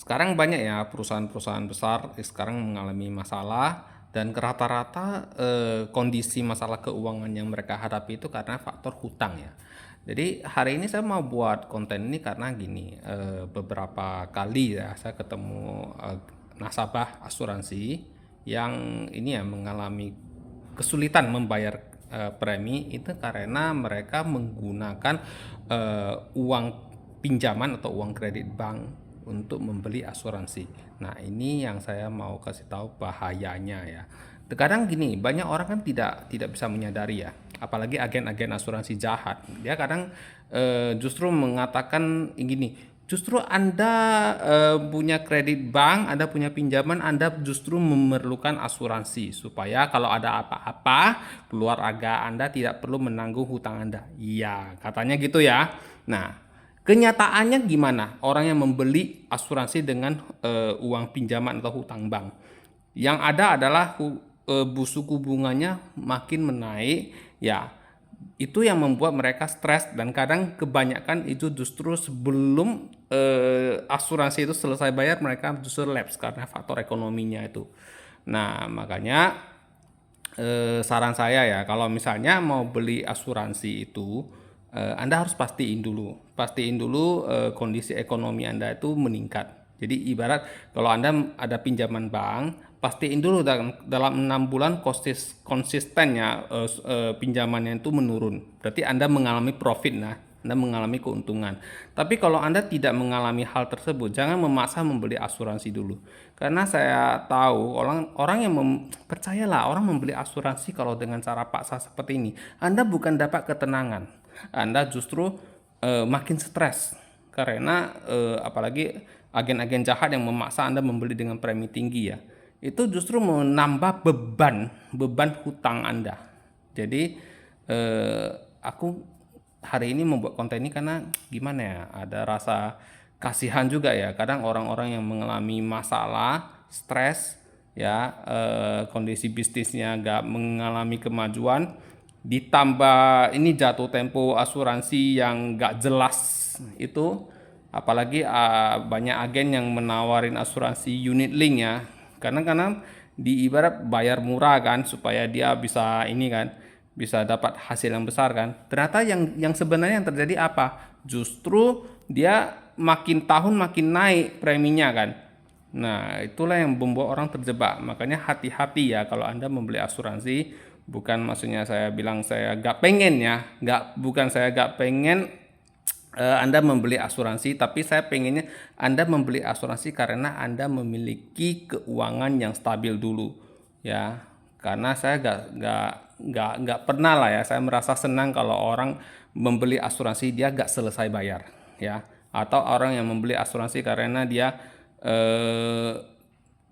Sekarang banyak ya perusahaan-perusahaan besar sekarang mengalami masalah dan rata-rata kondisi masalah keuangan yang mereka hadapi itu karena faktor hutang ya. Jadi hari ini saya mau buat konten ini karena gini, beberapa kali ya saya ketemu nasabah asuransi yang ini ya mengalami kesulitan membayar premi itu karena mereka menggunakan uang pinjaman atau uang kredit bank untuk membeli asuransi. Nah, ini yang saya mau kasih tahu bahayanya ya. Terkadang gini, banyak orang kan tidak bisa menyadari ya, apalagi agen-agen asuransi jahat. Dia kadang justru mengatakan gini, justru Anda punya kredit bank, Anda punya pinjaman, Anda justru memerlukan asuransi supaya kalau ada apa-apa, keluarga Anda tidak perlu menanggung hutang Anda. Iya, katanya gitu ya. Nah, kenyataannya gimana? Orang yang membeli asuransi dengan uang pinjaman atau hutang bank. Yang ada adalah suku bunganya makin menaik, ya. Itu yang membuat mereka stres dan kadang kebanyakan itu justru sebelum asuransi itu selesai bayar mereka justru lapse karena faktor ekonominya itu. Nah, makanya saran saya ya kalau misalnya mau beli asuransi itu Anda harus pastiin dulu kondisi ekonomi Anda itu meningkat. Jadi ibarat kalau Anda ada pinjaman bank, pastiin dulu dalam 6 bulan konsistennya pinjamannya itu menurun. Berarti Anda mengalami profit, nah Anda mengalami keuntungan. Tapi kalau Anda tidak mengalami hal tersebut, jangan memaksa membeli asuransi dulu. Karena saya tahu orang yang percayalah orang membeli asuransi kalau dengan cara paksa seperti ini, Anda bukan dapat ketenangan. Anda justru makin stres karena apalagi agen-agen jahat yang memaksa Anda membeli dengan premi tinggi ya. Itu justru menambah beban hutang Anda. Jadi aku hari ini membuat konten ini karena gimana ya, ada rasa kasihan juga ya. Kadang orang-orang yang mengalami masalah, stres, ya kondisi bisnisnya gak mengalami kemajuan, ditambah ini jatuh tempo asuransi yang gak jelas itu, apalagi banyak agen yang menawarin asuransi unit link ya. Karena di ibarat bayar murah kan supaya dia bisa ini kan bisa dapat hasil yang besar kan. Ternyata yang sebenarnya yang terjadi apa? Justru dia makin tahun makin naik preminya kan. Nah, itulah yang membuat orang terjebak. Makanya hati-hati ya kalau Anda membeli asuransi. Bukan maksudnya saya bilang saya gak pengen ya. Bukan saya gak pengen Anda membeli asuransi, tapi saya pengennya Anda membeli asuransi karena Anda memiliki keuangan yang stabil dulu, ya. Karena saya gak pernah lah ya, saya merasa senang kalau orang membeli asuransi dia gak selesai bayar, ya. Atau orang yang membeli asuransi karena dia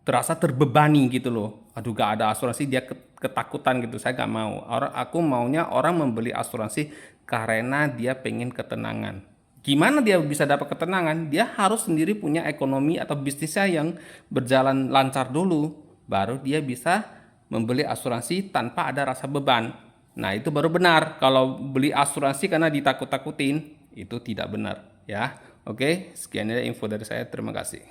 terasa terbebani gitu loh. Aduh, gak ada asuransi dia ketakutan gitu. Saya gak mau. Aku maunya orang membeli asuransi karena dia pengen ketenangan. Gimana dia bisa dapat ketenangan? Dia harus sendiri punya ekonomi atau bisnisnya yang berjalan lancar dulu, baru dia bisa membeli asuransi tanpa ada rasa beban. Nah, itu baru benar. Kalau beli asuransi karena ditakut-takutin, itu tidak benar ya. Oke, sekian ya info dari saya. Terima kasih.